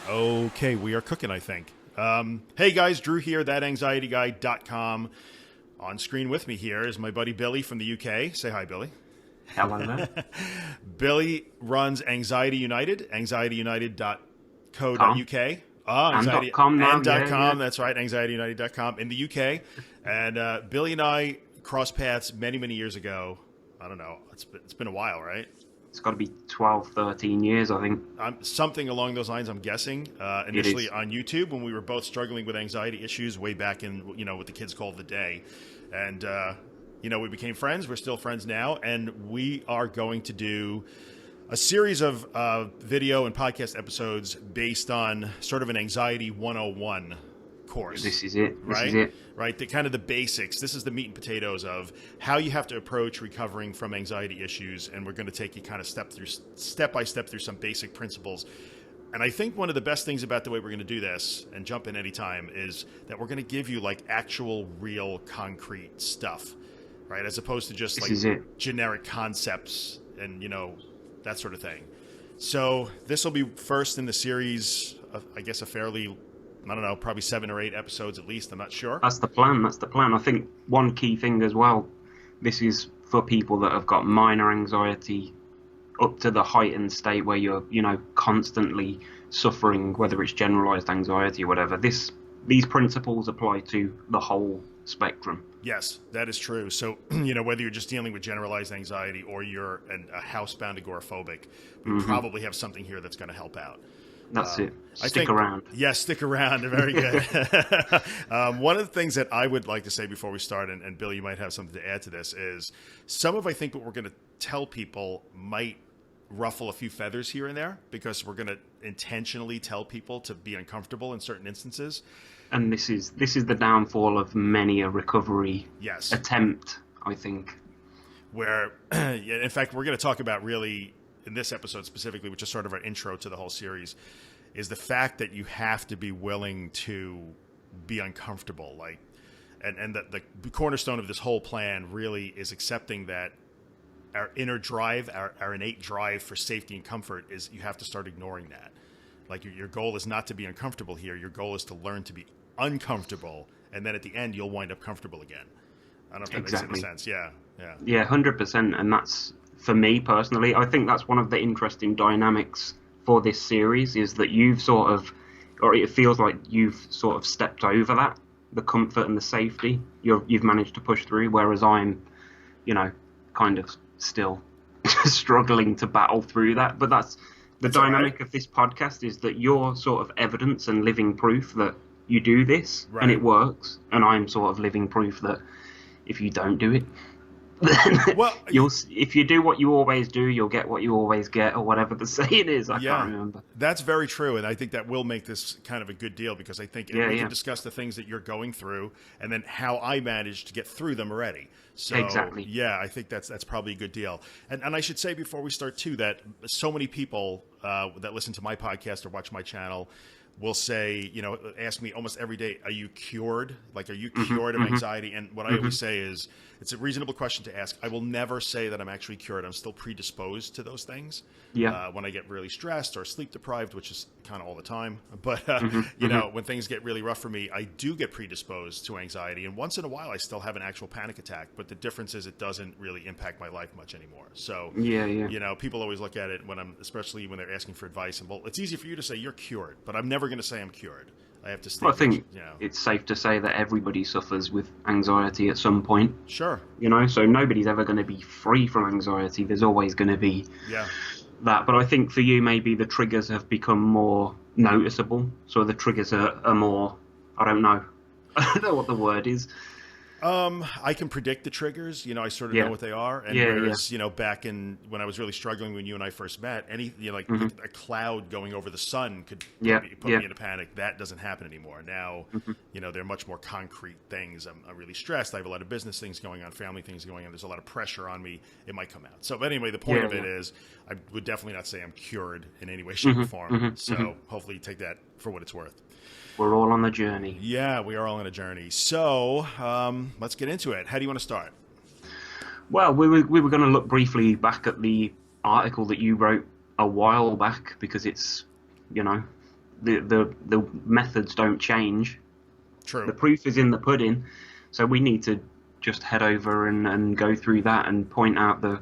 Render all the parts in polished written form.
Okay, we are cooking, I think. Hey guys, Drew here, thatanxietyguy.com. On screen with me here is my buddy Billy from the UK. Say hi, Billy. Hello there. Billy runs Anxiety United, anxietyunited.co.uk. And .com now. And .com, that's right, anxietyunited.com in the UK. And Billy and I crossed paths many, many years ago. I don't know, it's been a while, right? It's got to be 12, 13 years, I think. Something along those lines, I'm guessing. Initially on YouTube when we were both struggling with anxiety issues way back in, what the kids called the day. And, we became friends. We're still friends now. And we are going to do a series of video and podcast episodes based on sort of an Anxiety 101 course. This is it. Right? The kind of the basics. This is the meat and potatoes of how you have to approach recovering from anxiety issues, and we're going to take you kind of step by step through some basic principles. And I think one of the best things about the way we're going to do this, and jump in anytime, is that we're going to give you like actual, real, concrete stuff, right? As opposed to just generic concepts and that sort of thing. So this will be first in the series of, I guess, a fairly, I don't know, probably 7 or 8 episodes at least. I'm not sure. That's the plan. I think one key thing as well, this is for people that have got minor anxiety up to the heightened state where you're, constantly suffering, whether it's generalized anxiety or whatever. These principles apply to the whole spectrum. Yes, that is true. So, whether you're just dealing with generalized anxiety or you're a housebound agoraphobic, we probably have something here that's going to help out. That's it. Stick around. Yes, stick around. Very good. One of the things that I would like to say before we start, and Bill, you might have something to add to this, is I think what we're going to tell people might ruffle a few feathers here and there, because we're going to intentionally tell people to be uncomfortable in certain instances. And this is the downfall of many a recovery attempt, I think. Where, in fact, we're going to talk about really, in this episode specifically, which is sort of our intro to the whole series, is the fact that you have to be willing to be uncomfortable. And the cornerstone of this whole plan really is accepting that our inner drive, our innate drive for safety and comfort, is you have to start ignoring that. Like your goal is not to be uncomfortable here. Your goal is to learn to be uncomfortable, and then at the end you'll wind up comfortable again. I don't know if that makes any sense. Yeah, 100%. And that's, for me personally, I think that's one of the interesting dynamics for this series, is that you've sort of, or it feels like you've sort of stepped over that, the comfort and the safety. You've managed to push through, whereas I'm, kind of still struggling to battle through that. But that's the dynamic of this podcast, is that you're sort of evidence and living proof that you do this and it works, and I'm sort of living proof that if you don't do it, then if you do what you always do, you'll get what you always get, or whatever the saying is. I can't remember. That's very true, and I think that will make this kind of a good deal, because I think we can discuss the things that you're going through and then how I managed to get through them already. So, exactly. Yeah, I think that's probably a good deal. And I should say before we start too that so many people that listen to my podcast or watch my channel will say, ask me almost every day, are you cured? Like, are you cured of anxiety? And what I always say is, it's a reasonable question to ask. I will never say that I'm actually cured. I'm still predisposed to those things. Yeah. When I get really stressed or sleep deprived, which is kind of all the time. But, when things get really rough for me, I do get predisposed to anxiety. And once in a while, I still have an actual panic attack. But the difference is it doesn't really impact my life much anymore. So, people always look at it especially when they're asking for advice. And, well, it's easy for you to say you're cured, but I'm never going to say I'm cured. I have to stay. I think it's safe to say that everybody suffers with anxiety at some point. Sure. So nobody's ever going to be free from anxiety. There's always going to be that. But I think for you, maybe the triggers have become more noticeable. So the triggers are more, I don't know what the word is. I can predict the triggers. I sort of know what they are. And whereas, back in when I was really struggling when you and I first met, a cloud going over the sun could put me in a panic. That doesn't happen anymore. Now, they're much more concrete things. I'm really stressed. I have a lot of business things going on, family things going on. There's a lot of pressure on me. It might come out. So, but anyway, the point of it is, I would definitely not say I'm cured in any way, shape, or form. So hopefully you take that for what it's worth. We're all on the journey. Yeah, we are all on a journey. So let's get into it. How do you want to start? Well, we were going to look briefly back at the article that you wrote a while back, because it's, the methods don't change. True. The proof is in the pudding, so we need to just head over and go through that and point out the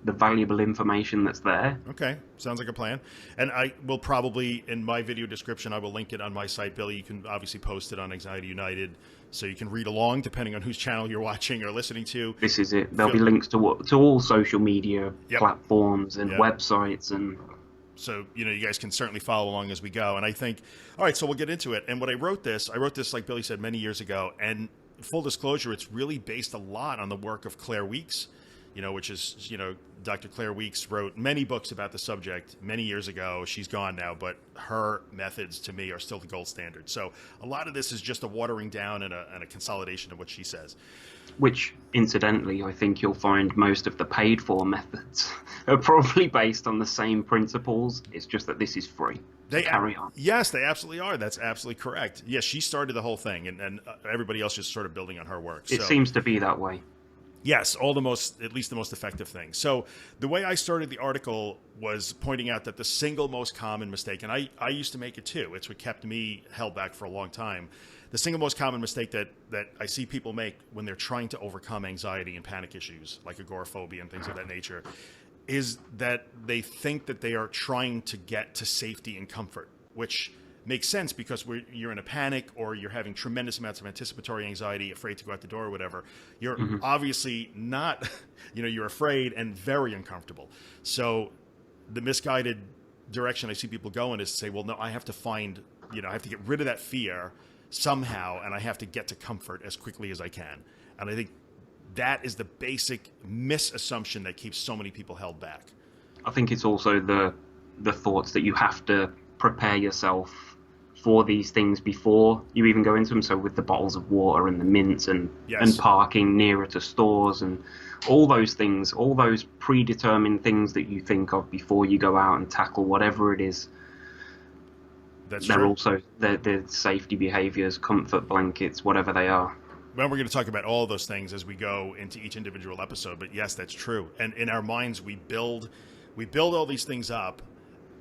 valuable information that's there. Okay, sounds like a plan. And I will probably, in my video description, I will link it on my site, Billy. You can obviously post it on Anxiety United, so you can read along, depending on whose channel you're watching or listening to. This is it. There'll be links to all social media platforms and websites, and so you guys can certainly follow along as we go. And I think, all right, so we'll get into it. And when I wrote this, like Billy said, many years ago. And full disclosure, it's really based a lot on the work of Claire Weeks, which is, Dr. Claire Weeks wrote many books about the subject many years ago. She's gone now, but her methods to me are still the gold standard. So a lot of this is just a watering down and a consolidation of what she says. Which, incidentally, I think you'll find most of the paid-for methods are probably based on the same principles. It's just that this is free. They carry on. Yes, they absolutely are. That's absolutely correct. Yes, she started the whole thing, and everybody else just sort of building on her work. It seems to be that way. Yes, at least the most effective thing. So the way I started the article was pointing out that the single most common mistake, and I used to make it too, it's what kept me held back for a long time. The single most common mistake that I see people make when they're trying to overcome anxiety and panic issues, like agoraphobia and things of that nature, is that they think that they are trying to get to safety and comfort, which makes sense because you're in a panic or you're having tremendous amounts of anticipatory anxiety, afraid to go out the door or whatever. You're obviously not, you're afraid and very uncomfortable. So the misguided direction I see people go in is to say, well, no, I have to find, I have to get rid of that fear somehow, and I have to get to comfort as quickly as I can. And I think that is the basic misassumption that keeps so many people held back. I think it's also the thoughts that you have to prepare yourself for these things before you even go into them. So with the bottles of water and the mints and parking nearer to stores and all those things, all those predetermined things that you think of before you go out and tackle whatever it is. They're true. Also the safety behaviors, comfort blankets, whatever they are. Well, we're going to talk about all those things as we go into each individual episode. But yes, that's true. And in our minds, we build all these things up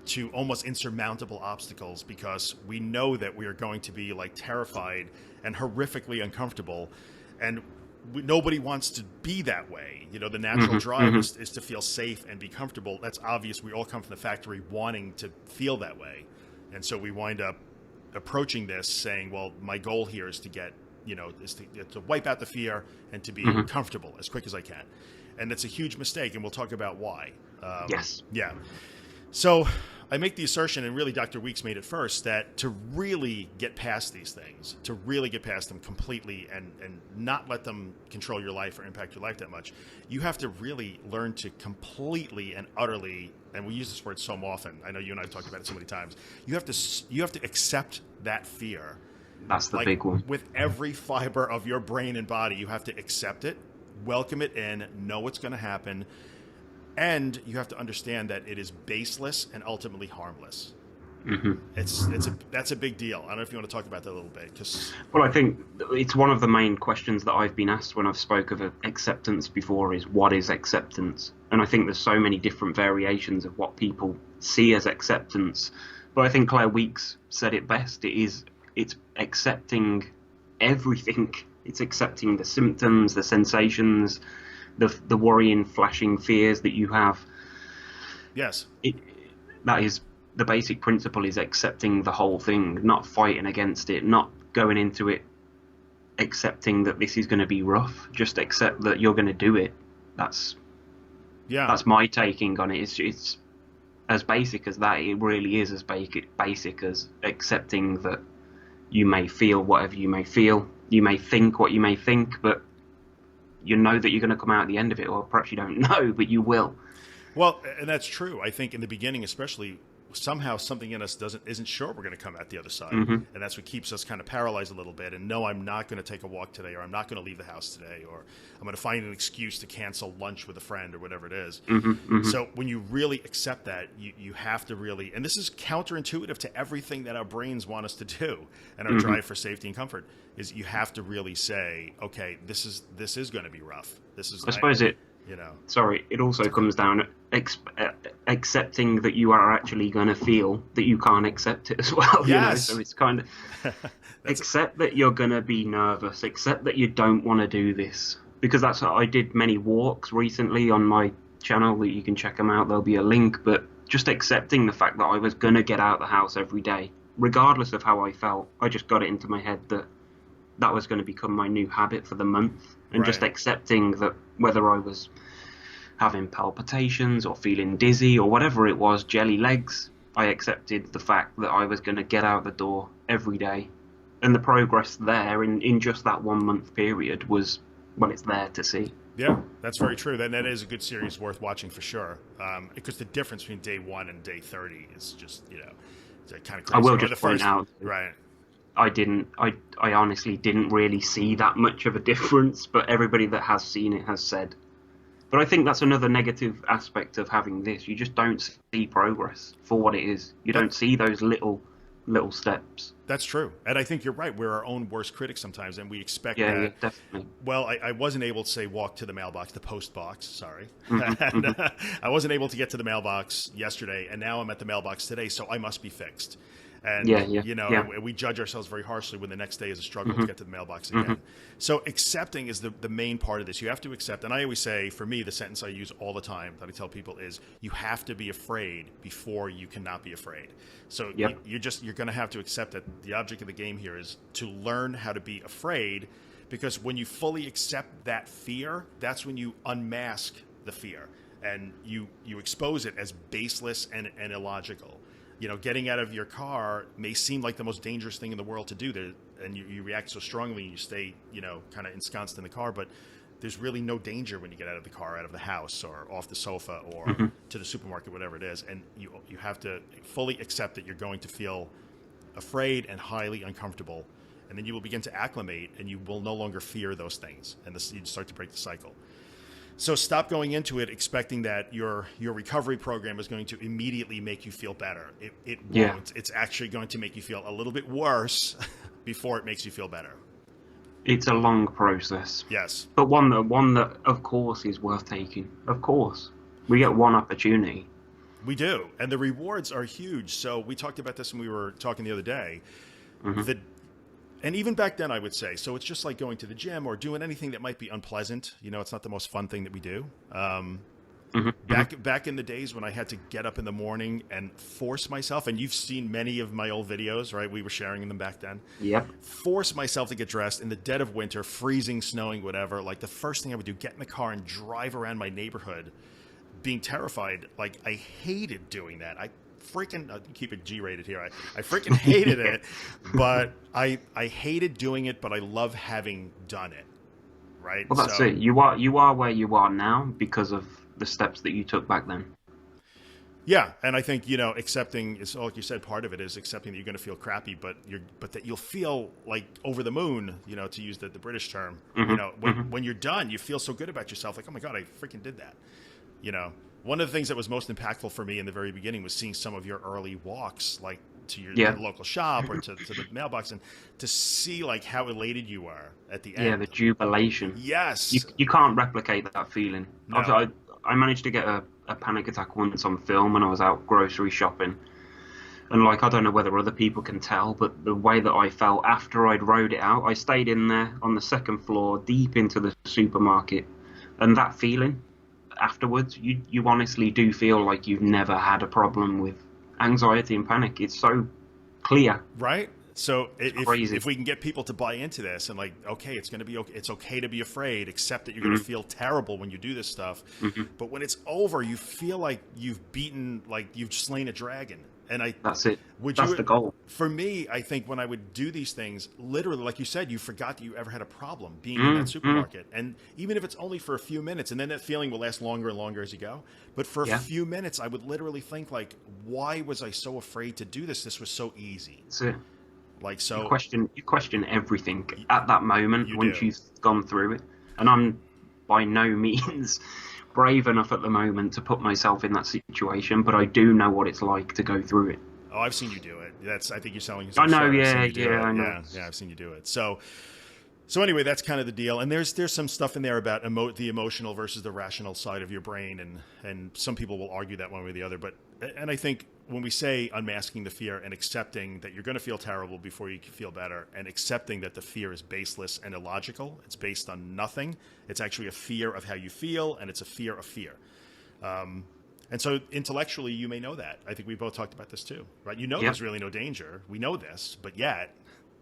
to almost insurmountable obstacles because we know that we are going to be like terrified and horrifically uncomfortable, and nobody wants to be that way. The natural drive is to feel safe and be comfortable. That's obvious. We all come from the factory wanting to feel that way, and so we wind up approaching this saying, well, my goal here is to get is to wipe out the fear and to be comfortable as quick as I can. And it's a huge mistake, and we'll talk about why. Yes. Yeah. So I make the assertion, and really Dr. Weeks made it first, that to really get past these things, to really get past them completely and not let them control your life or impact your life that much, you have to really learn to completely and utterly, and we use this word so often, I know you and I have talked about it so many times, you have to accept that fear. That's the big one. With every fiber of your brain and body, you have to accept it, welcome it in, know what's going to happen, and you have to understand that it is baseless and ultimately harmless. That's a big deal. I don't know if you want to talk about that a little bit. Well, I think it's one of the main questions that I've been asked when I've spoke of acceptance before is, what is acceptance? And I think there's so many different variations of what people see as acceptance. But I think Claire Weeks said it best. It's accepting everything. It's accepting the symptoms, the sensations, the worrying, flashing fears that you have. Yes. That is the basic principle, is accepting the whole thing, not fighting against it, not going into it accepting that this is going to be rough. Just accept that you're going to do it. That's my taking on it. It's as basic as that. It really is as basic as accepting that you may feel whatever you may feel. You may think what you may think, but you know that you're going to come out at the end of it, or perhaps you don't know, but you will. Well, and that's true. I think in the beginning, especially, somehow something in us isn't sure we're going to come out the other side, and that's what keeps us kind of paralyzed a little bit. And no, I'm not going to take a walk today, or I'm not going to leave the house today, or I'm going to find an excuse to cancel lunch with a friend, or whatever it is. So when you really accept that, you have to really, and this is counterintuitive to everything that our brains want us to do, and our drive for safety and comfort, is you have to really say, okay, this is going to be rough. I suppose it. Sorry, it also comes down to accepting that you are actually going to feel that you can't accept it as well. Yes. So it's kind of accept that you're going to be nervous, accept that you don't want to do this, because that's what I did many walks recently on my channel that you can check them out. There'll be a link, but just accepting the fact that I was going to get out of the house every day, regardless of how I felt. I just got it into my head that that was going to become my new habit for the month, and just accepting that whether I was having palpitations or feeling dizzy or whatever it was, jelly legs, I accepted the fact that I was going to get out the door every day. And the progress there in just that 1 month period was, well, it's there to see. Yeah, that's very true. That is a good series worth watching for sure. Because the difference between day 1 and day 30 is just, it's kind of crazy. I will just point out, right. I honestly didn't really see that much of a difference, but everybody that has seen it has said. But I think that's another negative aspect of having this. You just don't see progress for what it is. You don't see those little steps. That's true. And I think you're right. We're our own worst critics sometimes, and we expect that. Yeah, definitely. Well, I wasn't able to say walk to the mailbox, the post box, sorry. Mm-hmm, And, I wasn't able to get to the mailbox yesterday, and now I'm at the mailbox today, so I must be fixed. And, we judge ourselves very harshly when the next day is a struggle to get to the mailbox again. So accepting is the main part of this. You have to accept. And I always say, for me, the sentence I use all the time that I tell people is, you have to be afraid before you cannot be afraid. So you're going to have to accept that the object of the game here is to learn how to be afraid, because when you fully accept that fear, that's when you unmask the fear and you expose it as baseless and illogical. Getting out of your car may seem like the most dangerous thing in the world to do there, and you react so strongly and you stay, kind of ensconced in the car, but there's really no danger when you get out of the car, out of the house, or off the sofa, or to the supermarket, whatever it is. And you have to fully accept that you're going to feel afraid and highly uncomfortable, and then you will begin to acclimate, and you will no longer fear those things, and you start to break the cycle. So stop going into it expecting that your recovery program is going to immediately make you feel better. It won't. It's actually going to make you feel a little bit worse before it makes you feel better. It's a long process. Yes. But one that of course is worth taking. Of course. We get one opportunity. We do. And the rewards are huge. So we talked about this when we were talking the other day. And even back then, I would say, so it's just like going to the gym or doing anything that might be unpleasant. It's not the most fun thing that we do. Back in the days when I had to get up in the morning and force myself, and you've seen many of my old videos, right? We were sharing them back then. Yep. Force myself to get dressed in the dead of winter, freezing, snowing, whatever. Like the first thing I would do, get in the car and drive around my neighborhood being terrified. Like I hated doing that. I freaking keep it G-rated here. I freaking hated it, but I hated doing it, but I love having done it. Right. Well, that's it. You are where you are now because of the steps that you took back then. Yeah, and I think accepting is, like you said, part of it is accepting that you're going to feel crappy, but that you'll feel like over the moon. To use the British term. When you're done, you feel so good about yourself. Like, oh my God, I freaking did that. One of the things that was most impactful for me in the very beginning was seeing some of your early walks, like to your local shop or to the mailbox, and to see like how elated you were at the end. Yeah, the jubilation. Yes. You can't replicate that feeling. No. I managed to get a panic attack once on film when I was out grocery shopping. And I don't know whether other people can tell, but the way that I felt after I'd rode it out, I stayed in there on the second floor, deep into the supermarket. And that feeling afterwards, you honestly do feel like you've never had a problem with anxiety and panic. It's so clear. Right? So if we can get people to buy into this and okay, it's going to be okay. It's okay to be afraid, accept that you're going to feel terrible when you do this stuff. But when it's over, you feel like you've slain a dragon. And that's it. That's the goal. For me, I think when I would do these things, literally, like you said, you forgot that you ever had a problem being in that supermarket. And even if it's only for a few minutes, and then that feeling will last longer and longer as you go. But for a few minutes, I would literally think why was I so afraid to do this? This was so easy. That's it. You question everything at that moment once you've gone through it. And I'm by no means brave enough at the moment to put myself in that situation, but I do know what it's like to go through it. Oh, I've seen you do it. I think you're selling yourself. I know, short. I know. Yeah, I've seen you do it. So So anyway, that's kind of the deal. And there's some stuff in there about the emotional versus the rational side of your brain, and some people will argue that one way or the other. And I think when we say unmasking the fear and accepting that you're going to feel terrible before you can feel better, and accepting that the fear is baseless and illogical, it's based on nothing. It's actually a fear of how you feel, and it's a fear of fear. And so intellectually, you may know that. I think we both talked about this too, right? You know, there's really no danger. We know this, but yet.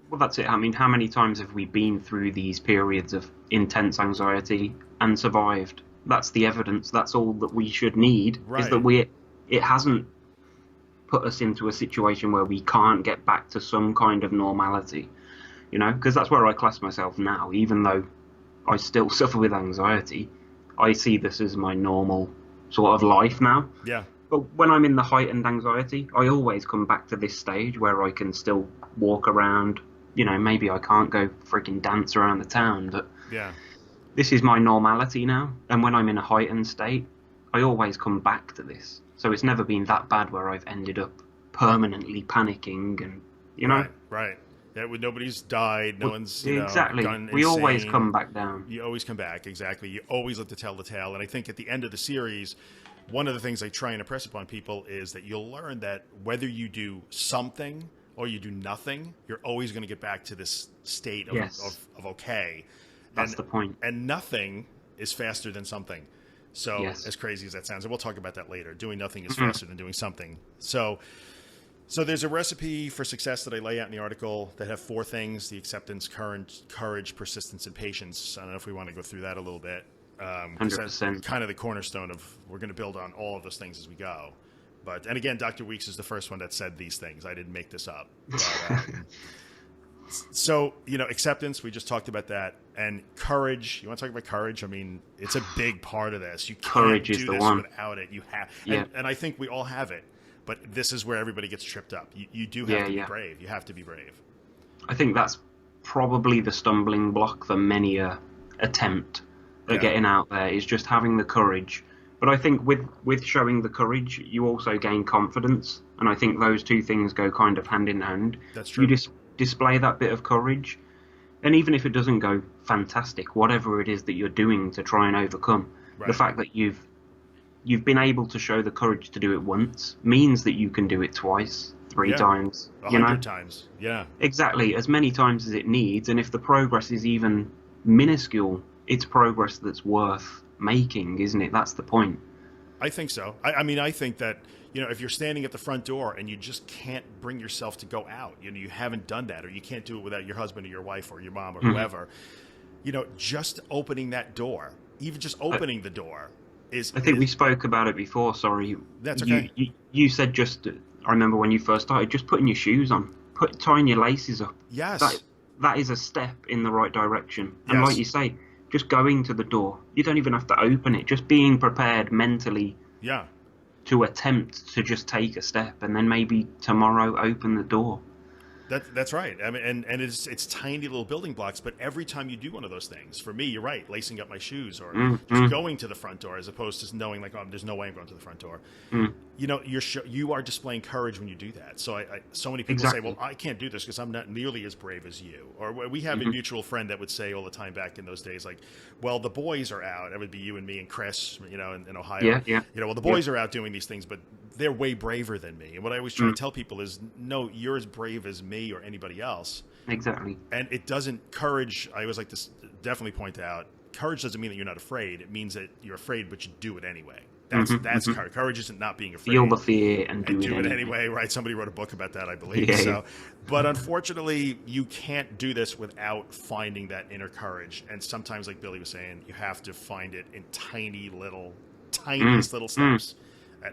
Well, that's it. I mean, how many times have we been through these periods of intense anxiety and survived? That's the evidence. That's all that we should need. Right. Is that it hasn't put us into a situation where we can't get back to some kind of normality, you know? Because that's where I class myself now. Even though I still suffer with anxiety, I see this as my normal sort of life now. Yeah. But when I'm in the heightened anxiety, I always come back to this stage where I can still walk around. You know, maybe I can't go freaking dance around the town, but this is my normality now. And when I'm in a heightened state, I always come back to this. So it's never been that bad where I've ended up permanently panicking and, you know. Right. Yeah, nobody's died. No one's, exactly. Gone we insane. Always come back down. You always come back, exactly. You always live to tell the tale. And I think at the end of the series, one of the things I try and impress upon people is that you'll learn that whether you do something or you do nothing, you're always going to get back to this state of okay. That's the point. And nothing is faster than something. So as crazy as that sounds, and we'll talk about that later, doing nothing is faster than doing something. So there's a recipe for success that I lay out in the article that have 4 things: the acceptance, courage, persistence, and patience. I don't know if we want to go through that a little bit. 100%. Kind of the cornerstone of, we're going to build on all of those things as we go. And again, Dr. Weeks is the first one that said these things. I didn't make this up. But, so, acceptance, we just talked about that. And courage, you want to talk about courage? I mean, it's a big part of this. You can't do this without it. You have, and I think we all have it. But this is where everybody gets tripped up. You do have to be brave. You have to be brave. I think that's probably the stumbling block for many attempt at getting out there, is just having the courage. But I think with showing the courage, you also gain confidence. And I think those two things go kind of hand in hand. That's true. You just display that bit of courage. And even if it doesn't go fantastic, whatever it is that you're doing to try and overcome, the fact that you've been able to show the courage to do it once means that you can do it twice, 3 times. 100 times, Exactly, as many times as it needs. And if the progress is even minuscule, it's progress that's worth making, isn't it? That's the point. I think so. I mean, I think that, if you're standing at the front door and you just can't bring yourself to go out, you haven't done that, or you can't do it without your husband or your wife or your mom or whoever, just opening that door, even just opening the door is... I think we spoke about it before, sorry. That's okay. You said I remember when you first started, just putting your shoes on, tying your laces up. Yes. That is a step in the right direction. And like you say, just going to the door. You don't even have to open it. Just being prepared mentally to attempt to just take a step, and then maybe tomorrow open the door. That's right. I mean, and it's tiny little building blocks, but every time you do one of those things, for me, you're right, lacing up my shoes or just going to the front door, as opposed to knowing like, there's no way I'm going to the front door. You are displaying courage when you do that. So so many people say, well, I can't do this because I'm not nearly as brave as you. Or we have a mutual friend that would say all the time back in those days, like, well, the boys are out. That would be you and me and Chris, in Ohio. Well, the boys are out doing these things, but they're way braver than me. And what I always try to tell people is, no, you're as brave as me or anybody else. Exactly. And it doesn't, courage, I always like to definitely point out, courage doesn't mean that you're not afraid. It means that you're afraid, but you do it anyway. That's courage. Courage isn't not being afraid. Feel the fear and do it anyway. Right? Somebody wrote a book about that, I believe. But unfortunately, you can't do this without finding that inner courage. And sometimes, like Billy was saying, you have to find it in tiniest little steps.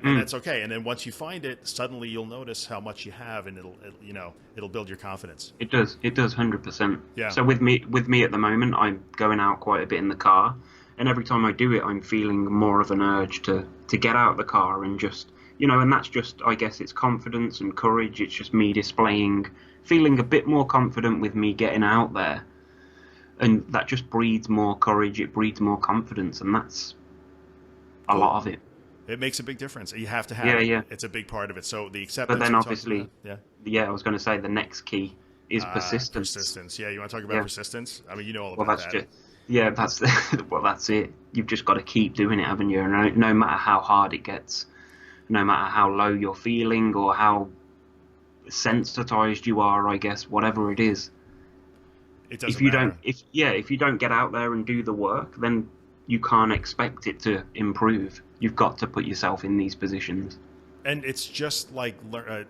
And that's okay. And then once you find it, suddenly you'll notice how much you have, and it'll build your confidence. It does 100%. Yeah. So with me at the moment, I'm going out quite a bit in the car, and every time I do it, I'm feeling more of an urge to get out of the car and just, and that's just, I guess it's confidence and courage. It's just me feeling a bit more confident with me getting out there, and that just breeds more courage. It breeds more confidence, and that's a lot of it. It makes a big difference. You have to have it. Yeah. It's a big part of it. So the acceptance. But then obviously, I was going to say the next key is persistence. Persistence. Yeah, you want to talk about Yeah. persistence? I mean, you know all Well, about that's that. just yeah, that's well, that's it. You've just got to keep doing it, haven't you? No matter how hard it gets, no matter how low you're feeling or how sensitized you are, I guess, whatever it is. It doesn't matter. If you don't get out there and do the work, then you can't expect it to improve. You've got to put yourself in these positions. And it's just like, I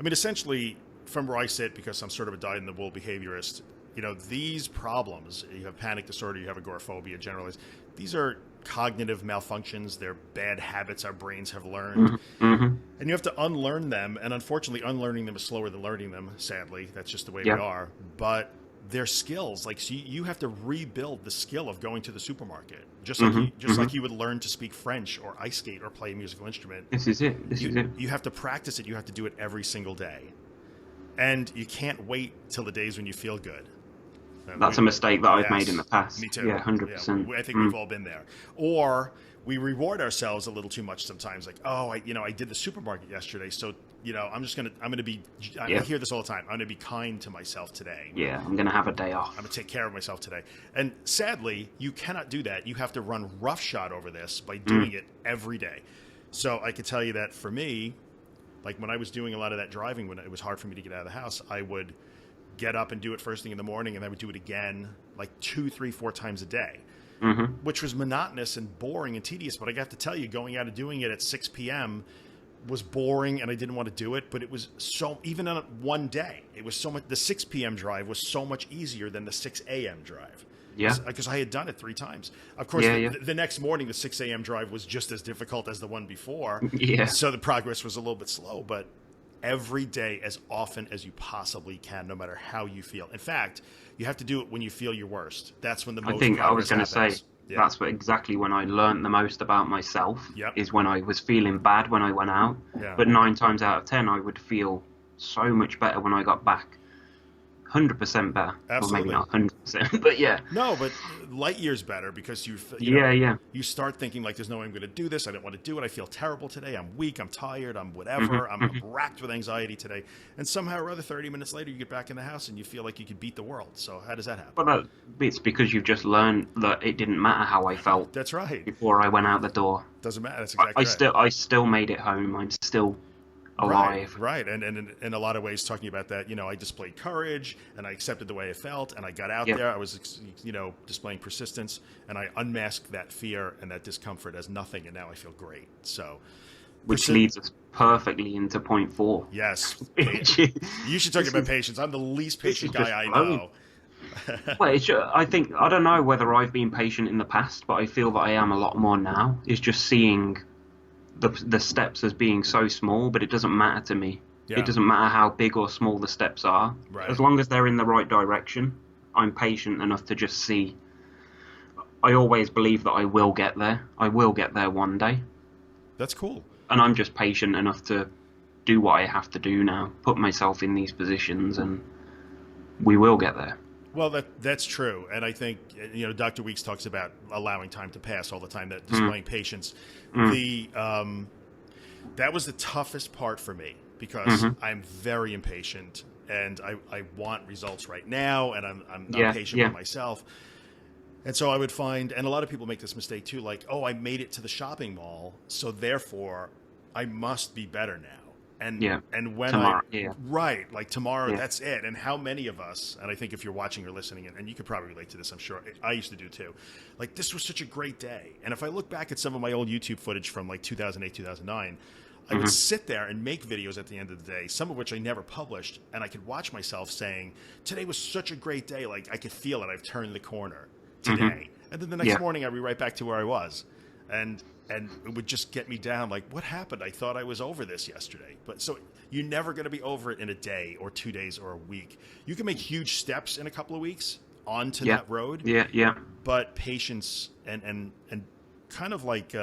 mean, essentially, from where I sit, because I'm sort of a dyed-in-the-wool behaviorist, you know, these problems, you have panic disorder, you have agoraphobia, generally, these are cognitive malfunctions. They're bad habits our brains have learned. Mm-hmm. And you have to unlearn them. And unfortunately, unlearning them is slower than learning them, sadly. That's just the way we Yeah. are. But they're skills. Like, so you have to rebuild the skill of going to the supermarket, just like like you would learn to speak French or ice skate or play a musical instrument. This is it. You have to practice it. You have to do it every single day, and you can't wait till the days when you feel good. That's a mistake that I've made in the past. Me too. Yeah, 100%. I think we've all been there. Or we reward ourselves a little too much sometimes. Like, oh, I did the supermarket yesterday, so I'm gonna be. I hear this all the time. I'm gonna be kind to myself today. Yeah, I'm gonna have a day off. I'm gonna take care of myself today. And sadly, you cannot do that. You have to run roughshod over this by doing it every day. So I can tell you that for me, like when I was doing a lot of that driving, when it was hard for me to get out of the house, I would get up and do it first thing in the morning, and I would do it again like 2, 3, 4 times a day, which was monotonous and boring and tedious. But I got to tell you, going out and doing it at 6 p.m. was boring, and I didn't want to do it. But it was so, even on one day, it was so much. The 6 p.m. drive was so much easier than the 6 a.m. drive. Yeah, because I had done it 3 times. Of course, the next morning, the 6 a.m. drive was just as difficult as the one before. Yeah. So the progress was a little bit slow, but every day, as often as you possibly can, no matter how you feel. In fact, you have to do it when you feel your worst. That's when the most progress I was going to happens. say that's exactly when I learned the most about myself. Yep. Is when I was feeling bad when I went out. Yeah. But 9 times out of 10, I would feel so much better when I got back. 100% better. Absolutely. Well, maybe not 100%, but yeah. No, but light years better, because you start thinking like, there's no way I'm going to do this. I don't want to do it. I feel terrible today. I'm weak. I'm tired. I'm whatever. I'm racked with anxiety today. And somehow or other, 30 minutes later, you get back in the house and you feel like you could beat the world. So how does that happen? Well, it's because you've just learned that it didn't matter how I felt. That's right. Before I went out the door. Doesn't matter. That's exactly right. I still made it home. I'm still alive. Right. And in a lot of ways, talking about that, I displayed courage, and I accepted the way I felt, and I got out there. I was, displaying persistence, and I unmasked that fear and that discomfort as nothing, and now I feel great. So, which leads us perfectly into point 4. Yes. You should talk about patience. I'm the least patient guy I know. Well, I don't know whether I've been patient in the past, but I feel that I am a lot more now. It's just seeing the steps as being so small, but it doesn't matter to me. Yeah. It doesn't matter how big or small the steps are. Right. As long as they're in the right direction, I'm patient enough to just see. I always believe that I will get there. I will get there one day. That's cool. And I'm just patient enough to do what I have to do now, put myself in these positions, and we will get there. Well, that's true, and I think Dr. Weeks talks about allowing time to pass all the time, that displaying patience. That was the toughest part for me, because I'm very impatient, and I want results right now, and I'm not patient with myself. And so I would find, and a lot of people make this mistake too, like, oh, I made it to the shopping mall, so therefore I must be better now. And when tomorrow, tomorrow, that's it. And how many of us, and I think if you're watching or listening, and you could probably relate to this, I'm sure, I used to do too, like, this was such a great day. And if I look back at some of my old YouTube footage from like 2008, 2009, I would sit there and make videos at the end of the day, some of which I never published, and I could watch myself saying, today was such a great day, like, I could feel it, I've turned the corner today. And then the next morning I'd be right back to where I was. And it would just get me down, like, what happened? I thought I was over this yesterday. But so you're never going to be over it in a day or 2 days or a week. You can make huge steps in a couple of weeks onto that road. But patience and kind of like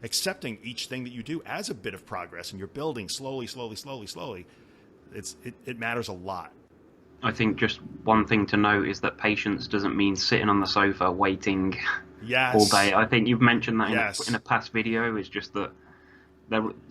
accepting each thing that you do as a bit of progress, and you're building slowly, it matters a lot. I think just one thing to note is that patience doesn't mean sitting on the sofa waiting all day. I think you've mentioned that in a past video. It's just that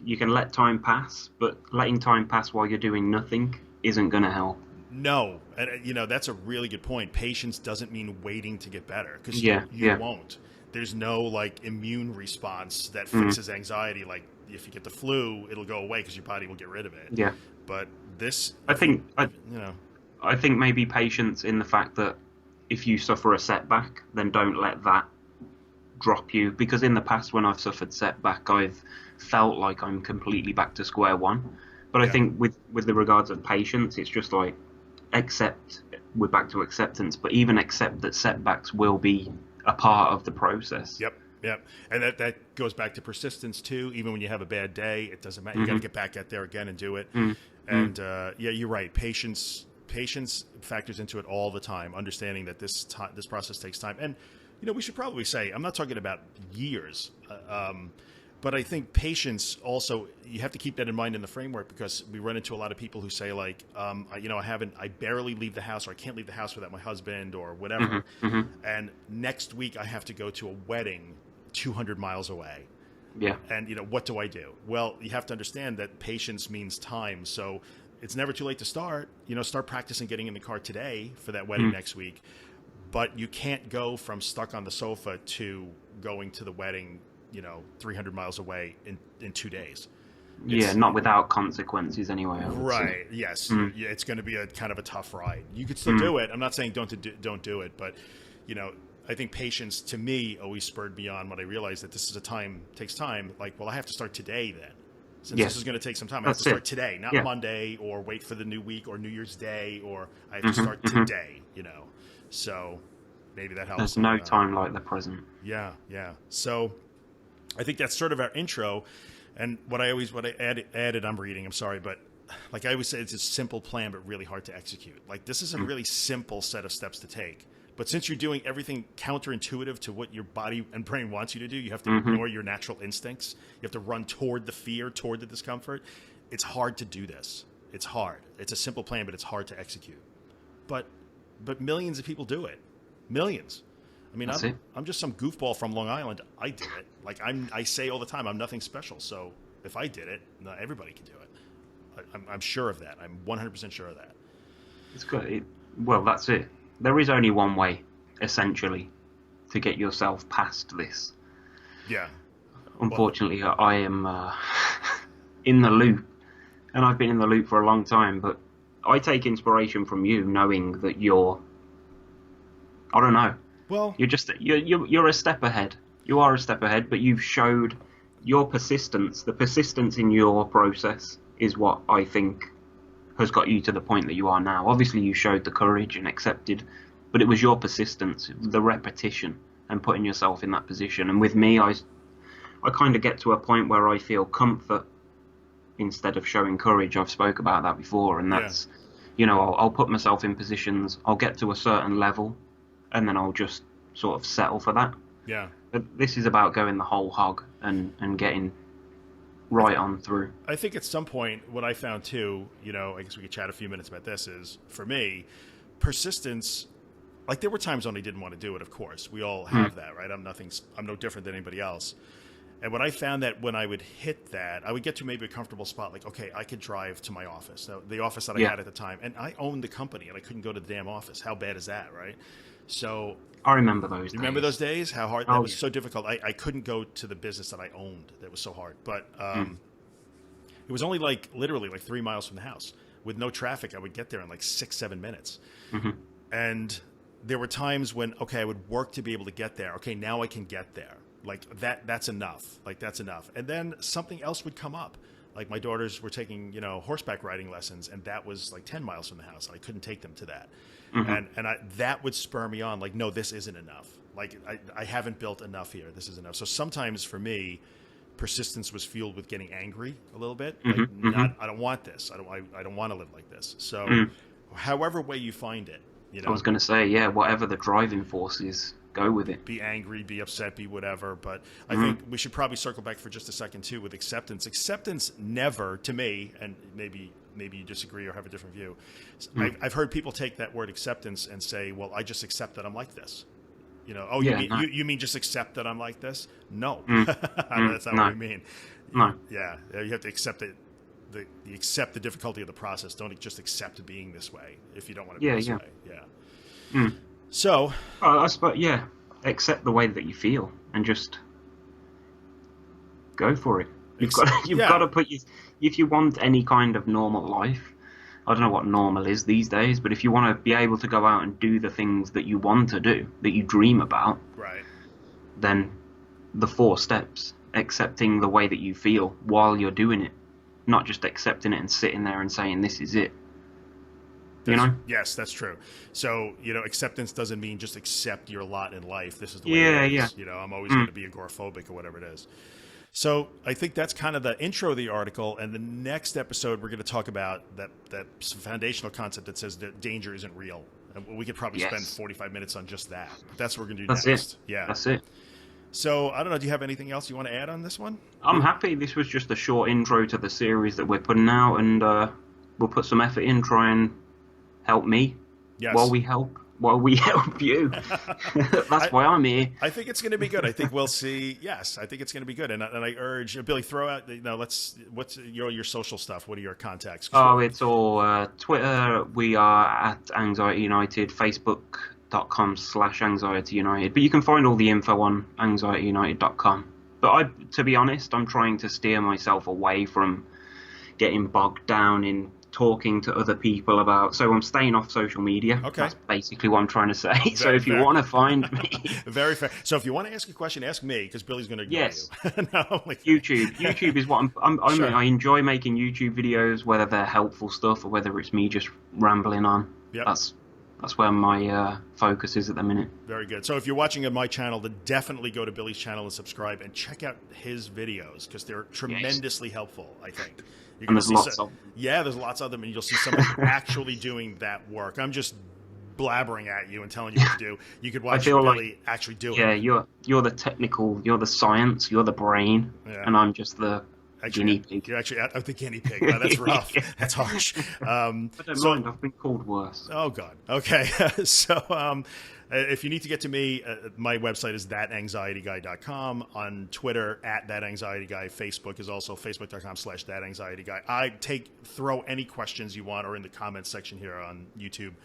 you can let time pass, but letting time pass while you're doing nothing isn't going to help. No, and that's a really good point. Patience doesn't mean waiting to get better, because Yeah, you yeah. won't. There's no like immune response that Mm, fixes anxiety. Like if you get the flu, it'll go away because your body will get rid of it. yeah. But this, I think I, if, you know, I think maybe patience in the fact that if you suffer a setback, then don't let that drop you. Because in the past, when I've suffered setback, I've felt like I'm completely back to square one. But I yeah, think with the regards of patience, it's just like accept. We're back to acceptance, but even accept that setbacks will be a part of the process. yep, yep, and that goes back to persistence too. Even when you have a bad day, it doesn't matter. You got to Hmm. get back out there again and do it. Mm, mm, And yeah, you're right. Patience factors into it all the time. Understanding that this process takes time, and we should probably say I'm not talking about years, but I think patience also you have to keep that in mind in the framework, because we run into a lot of people who say like, I barely leave the house, or I can't leave the house without my husband or hmm, whatever, hmm. and next week I have to go to a wedding 200 miles away. Yeah. And what do I do? Well, you have to understand that patience means time. So it's never too late to start. Start practicing getting in the car today for that wedding Mm. next week. But you can't go from stuck on the sofa to going to the wedding, 300 miles away in 2 days. Yeah, It's not without consequences anyway, I would say. right. Yes, Mm, it's going to be a kind of a tough ride. You could still mm, do it. I'm not saying don't do it, but I think patience to me always spurred me on when I realized that this is takes time. Like, well, I have to start today then. Since yeah, this is going to take some time, I have to that's start it. today, not Yeah. Monday, or wait for the new week or New Year's Day, or I have to Hmm, start hmm. today. So maybe that helps. There's no time like the present. Yeah, yeah. So I think that's sort of our intro. And what I added, I'm reading, I'm sorry, but like I always say, it's a simple plan, but really hard to execute. Like this is a Mm, really simple set of steps to take. But since you're doing everything counterintuitive to what your body and brain wants you to do, you have to hmm. ignore your natural instincts. You have to run toward the fear, toward the discomfort. It's hard to do this. It's hard. It's a simple plan, but it's hard to execute. But millions of people do it. Millions. I mean, That's I'm it. I'm just some goofball from Long Island. I did it. Like I say all the time, I'm nothing special. So if I did it, no, everybody can do it. I'm sure of that. I'm 100% sure of that. It's good. Well, that's it. There is only one way, essentially, to get yourself past this. Yeah. Well, Unfortunately, I am in the loop, and I've been in the loop for a long time. But I take inspiration from you, knowing that you're, I don't know, well, you're a step ahead. You are a step ahead, but you've showed your persistence. The persistence in your process is what I think has got you to the point that you are now. Obviously, you showed the courage and accepted, but it was your persistence, the repetition, and putting yourself in that position. And with me, I kind of get to a point where I feel comfort instead of showing courage. I've spoke about that before, and yeah. that's, I'll put myself in positions, I'll get to a certain level, and then I'll just sort of settle for that. Yeah. But this is about going the whole hog and getting right on through. I think at some point, what I found too, I guess we could chat a few minutes about this, is for me, persistence. Like there were times when I didn't want to do it. Of course, we all Mm, have that, right? I'm no different than anybody else. And when I found that when I would hit that, I would get to maybe a comfortable spot, like, okay, I could drive to my office. Now, the office that I yeah, had at the time, and I owned the company, and I couldn't go to the damn office. How bad is that, right? So I remember those you remember days. those days? How hard that Oh was, yeah. so difficult. I couldn't go to the business that I owned. That was so hard. But Mm, it was only like literally like 3 miles from the house. With no traffic, I would get there in like 6-7 minutes. hmm. And there were times when, okay, I would work to be able to get there. Okay, now I can get there. Like that's enough. Like that's enough. And then something else would come up. Like my daughters were taking, horseback riding lessons, and that was like 10 miles from the house. I couldn't take them to that. Hmm. And that would spur me on, like, no, this isn't enough. Like I haven't built enough here. This is enough. So sometimes for me, persistence was fueled with getting angry a little bit. Hmm. Like Hmm. I don't want this. I don't want to live like this. So Mm. however way you find it, I was going to say, yeah, whatever the driving force is, go with it. be angry, be upset, be whatever. But I Mm. think we should probably circle back for just a second too with acceptance. Acceptance never, to me, and maybe you disagree or have a different view. Mm. I've heard people take that word acceptance and say, "Well, I just accept that I'm like this." Oh, Yeah, no. you mean just accept that I'm like this? No, Mm. that's Mm. not No, what we mean. no. Yeah, you have to accept it you accept the difficulty of the process. Don't just accept being this way if you don't want to be this way. Yeah. So, I suppose, accept the way that you feel and just go for it. You've got to put if you want any kind of normal life. I don't know what normal is these days, but if you want to be able to go out and do the things that you want to do, that you dream about, right, then the 4 steps: accepting the way that you feel while you're doing it, not just accepting it and sitting there and saying this is it. Yes, that's true. So, acceptance doesn't mean just accept your lot in life. This is the way it is. I'm always going to be agoraphobic or whatever it is. So I think that's kind of the intro of the article. And the next episode, we're going to talk about that foundational concept that says that danger isn't real. And we could probably spend 45 minutes on just that. But that's what we're going to do next. That's it. Yeah. That's it. So, I don't know, do you have anything else you want to add on this one? I'm happy. This was just a short intro to the series that we're putting out, and we'll put some effort in, try and help me while we help you. That's why I'm here. I think it's going to be good. I think we'll see. Yes, I think it's going to be good. And I urge, Billy, throw out, what's your social stuff? What are your contacts? It's all Twitter. We are at Anxiety United, Facebook.com/Anxiety United. But you can find all the info on anxietyunited.com. But to be honest, I'm trying to steer myself away from getting bogged down in talking to other people about. So I'm staying off social media. Okay. That's basically what I'm trying to say. So if you want to find me. Very fair. So if you want to ask a question, ask me, because Billy's going to ignore you. No, YouTube. YouTube is what Sure. I enjoy making YouTube videos, whether they're helpful stuff or whether it's me just rambling on. Yep. That's where my focus is at the minute. Very good. So if you're watching on my channel, then definitely go to Billy's channel and subscribe and check out his videos, because they're tremendously helpful, I think. And there's lots of them. Yeah, there's lots of them, and you'll see someone actually doing that work. I'm just blabbering at you and telling you what to do. You could watch Billy actually do it. Yeah, you're the technical, you're the science, you're the brain, and I'm just the guinea pig. You're actually the guinea pig. Wow, that's rough. That's harsh. I don't mind. I've been called worse. Oh, God. Okay. So if you need to get to me, my website is thatanxietyguy.com. On Twitter, @thatanxietyguy. Facebook is also facebook.com/thatanxietyguy. I throw any questions you want, or in the comments section here on YouTube,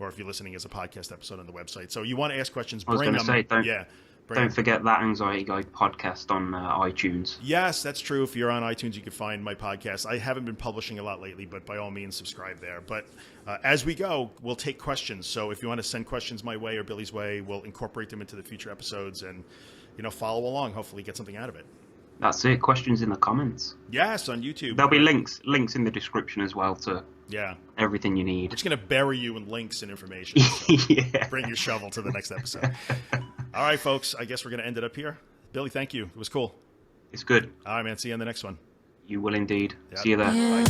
or if you're listening as a podcast episode on the website. So you want to ask questions, bring them. Don't forget That Anxiety Guy podcast on iTunes. Yes, that's true. If you're on iTunes, you can find my podcast. I haven't been publishing a lot lately, but by all means, subscribe there. But as we go, we'll take questions. So if you want to send questions my way or Billy's way, we'll incorporate them into the future episodes and, follow along. Hopefully get something out of it. That's it. Questions in the comments. Yes, on YouTube. There'll be links in the description as well to everything you need. We're just going to bury you in links and information. So bring your shovel to the next episode. All right, folks. I guess we're going to end it up here. Billy, thank you. It was cool. It's good. All right, man. See you on the next one. You will indeed. Yep. See you there. Bye.